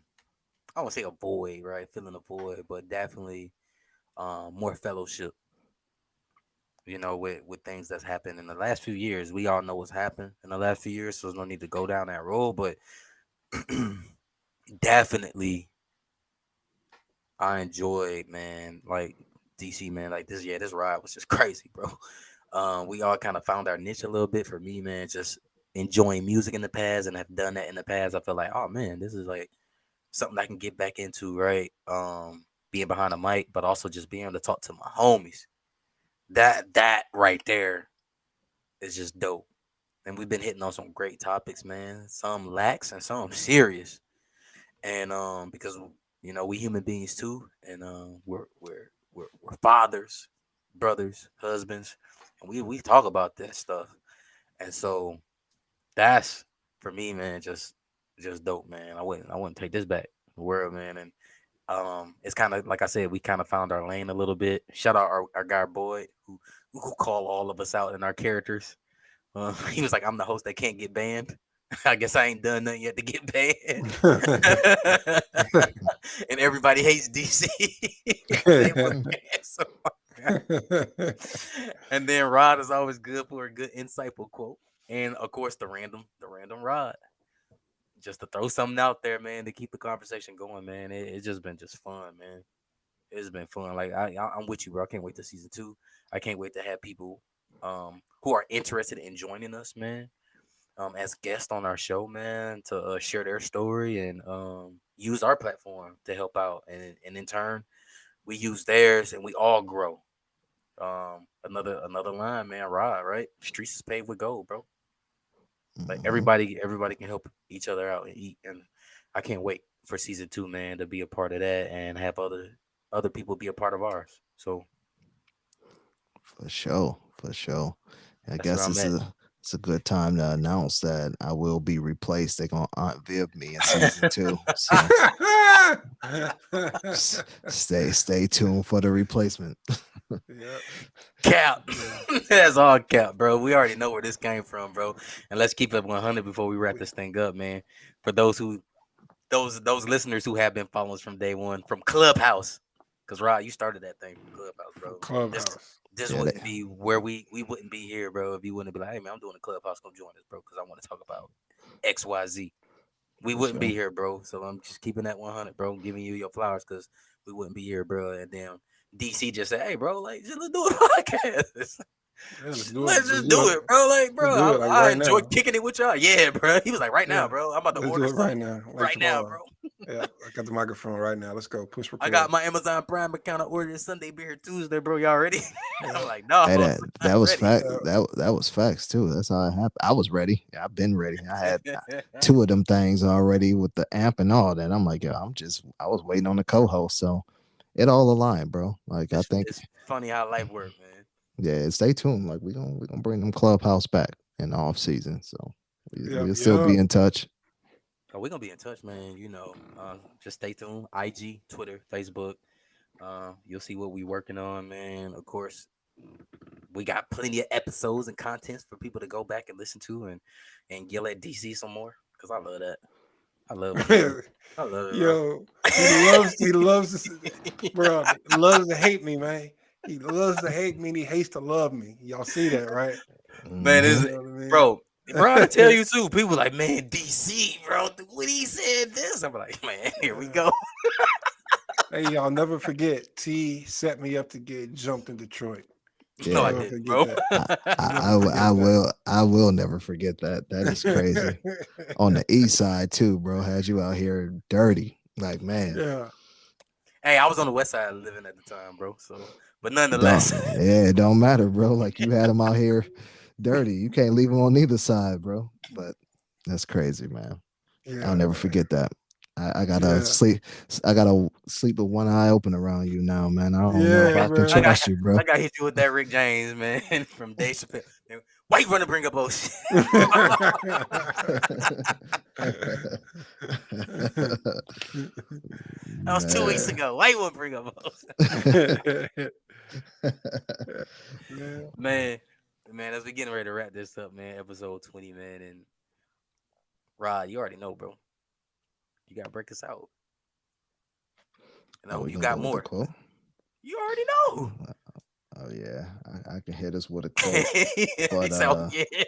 I won't say a void, right? Feeling a void, but definitely more fellowship. With things that's happened in the last few years. We all know what's happened in the last few years, so there's no need to go down that road. But definitely, I enjoyed, man. Like DC, man. Like this ride was just crazy, bro. We all kind of found our niche a little bit. For me, man, just enjoying music in the past and have done that in the past. I feel like, oh man, this is like something I can get back into, right? Being behind a mic, but also just being able to talk to my homies. That right there is just dope. And we've been hitting on some great topics, man. Some lax and some serious. And because we human beings too, and we're fathers, brothers, husbands, and we talk about that stuff. And so that's for me, man, just dope, man. I wouldn't take this back the world, man. And it's kind of like I said, we kind of found our lane a little bit. Shout out our guy Boyd who call all of us out in our characters. He was like, I'm the host that can't get banned. I guess I ain't done nothing yet to get banned. And everybody hates DC. They were banned so and then Rod is always good for a good insightful quote. And of course the random Rod. Just to throw something out there, man, to keep the conversation going, man. It's just been just fun, man. It's been fun. Like I'm with you, bro. I can't wait to season 2. I can't wait to have people who are interested in joining us, man, as guests on our show, man, to share their story and use our platform to help out, and in turn, we use theirs, and we all grow. Another line, man. Rod, right? Streets is paved with gold, bro. Like Mhm. everybody can help each other out and eat, and I can't wait for season 2, man, to be a part of that and have other people be a part of ours. So For sure. For sure. I that's where guess I'm at. it's a good time to announce that I will be replaced. They're gonna Aunt Viv me in season 2. So stay tuned for the replacement. Yep. Cap. Yeah. That's all cap, bro. We already know where this came from, bro. And let's keep it 100 before we wrap We- this thing up, man. For those listeners who have been following us from day one from Clubhouse, because Rod, you started that thing from Clubhouse, From bro. This Clubhouse. this Yeah, wouldn't be where we wouldn't be here, bro. If you wouldn't be like, hey man, I'm doing a Clubhouse, come join us, bro, because I want to talk about XYZ. We for wouldn't be sure. here, bro. So I'm just keeping that 100, bro. Giving you your flowers because we wouldn't be here, bro. And then DC just said, hey, bro, like, just let's do a podcast. Yeah, let's do it. Let's just do it, bro. Like, bro, Let's do it like I right enjoy now. kicking it with y'all. Yeah, bro. He was like, right now, Yeah. bro. I'm about to Let's do order it right something now. Like right now, tomorrow. bro. Yeah. I got the microphone right now. Let's go. Push I record. got my Amazon Prime account. I ordered Sunday beer Tuesday, bro. Y'all ready? Yeah. I'm like, no, Hey, I'm that was ready. fact. That was facts too. That's how it happened. I was ready. Yeah, I've been ready. I had 2 of them things already with the amp and all that. I'm like, yeah, I was waiting on the co-host, so it all aligned, bro. Like I think, It's funny how life works, man. yeah, stay tuned. Like we gonna bring them Clubhouse back in the off season, so Yep. we'll still Yep. be in touch. Oh, we're gonna be in touch, man. Just stay tuned. IG, Twitter, Facebook. You'll see what we working on, man. Of course, we got plenty of episodes and contents for people to go back and listen to and yell at DC some more. Cause I love that. I love when they do. I love it, bro. Yo, he loves bro, loves to hate me, man. He loves to hate me and he hates to love me. Y'all see that, right? Man, Mhm. is You know what I mean? bro. Bro, I tell you too. People like, man, DC, bro. When he said this, I'm like, man, here we go. Hey, y'all never forget T set me up to get jumped in Detroit. No, I Yeah, Never didn't, forget bro. that. I, Never I forget I will never forget that. That is crazy. On the east side too, bro. Had you out here dirty, like man. Yeah. Hey, I was on the west side living at the time, bro. So, but Don't nonetheless, yeah, it don't matter, bro. Like you had them out here dirty. You can't leave them on either side, bro. But that's crazy, man. I'll Yeah, never man. forget that. I gotta Yeah. sleep. I gotta sleep with one eye open around you now, man. I don't know if Yeah, I can man. trust you, bro. I got hit you with that Rick James, man, from Dave Chappelle. Why you running to bring up bullshit? That was 2 weeks Man. ago. Why you want to bring up bullshit? Yeah. Man, as we getting ready to wrap this up, man, episode 20, man, and Rod, you already know, bro. You gotta break us out. And I Oh, hope we you gonna got go with the more. quote? You already know. Oh yeah, I can hit us with a quote, but So yeah.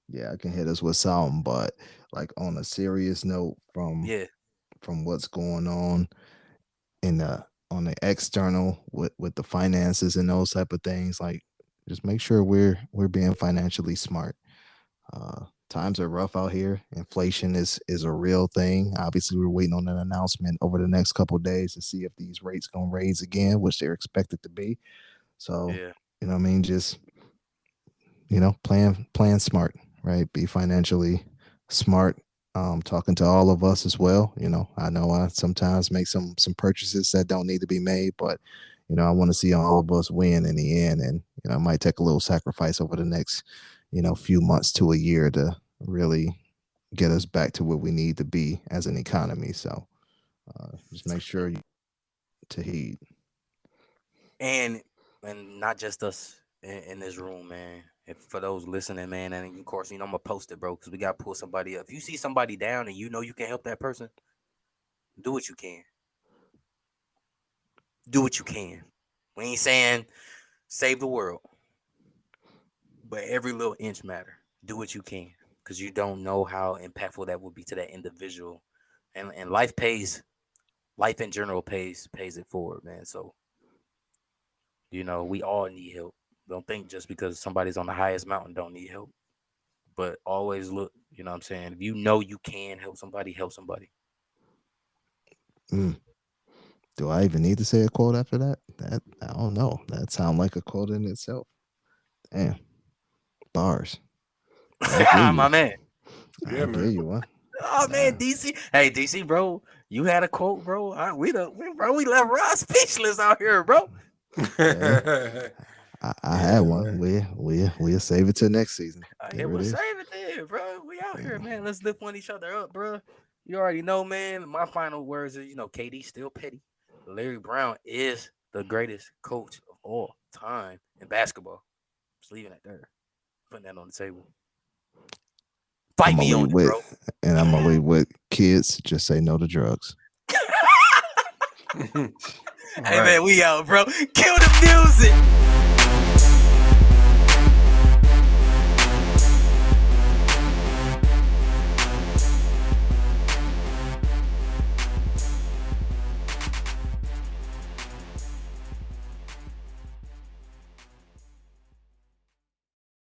yeah, I can hit us with something. But like on a serious note, Yeah. from what's going on in the on the external with the finances and those type of things, like just make sure we're being financially smart. Times are rough out here. Inflation is a real thing. Obviously, we're waiting on an announcement over the next couple of days to see if these rates gonna raise again, which they're expected to be. So, Yeah. you know what I mean? Just, plan smart, right? Be financially smart. Talking to all of us as well. I know I sometimes make some purchases that don't need to be made, but I want to see all of us win in the end. And it might take a little sacrifice over the next, few months to a year to really get us back to where we need to be as an economy. So just make sure you to heed. And not just us in this room, man. If for those listening, man, and of course, I'm gonna post it, bro, because we gotta pull somebody up. If you see somebody down and you know you can help that person, do what you can. Do what you can. We ain't saying save the world, but every little inch matter. Do what you can, because you don't know how impactful that would be to that individual. And life pays. Life in general pays it forward, man. So we all need help. Don't think just because somebody's on the highest mountain don't need help. But always look, you know what I'm saying? If you know you can help somebody, help somebody. Do I even need to say a quote after that? I don't know. That sounds like a quote in itself. Damn. Bars. My man. Yeah, I man. give you one. Oh man, DC. Hey, DC, bro. You had a quote, bro. We left Ross speechless out here, bro. Yeah. I had one. We'll save it till next season. Yeah, we'll save it there, bro. We out here, man. Let's lift one each other up, bro. You already know, man. My final words is, KD still petty. Larry Brown is the greatest coach of all time in basketball. Just leaving it there. Putting that on the table. Fight me on it, bro. And I'm gonna leave with kids. Just say no to drugs. Hey, man, we out, bro. Kill the music.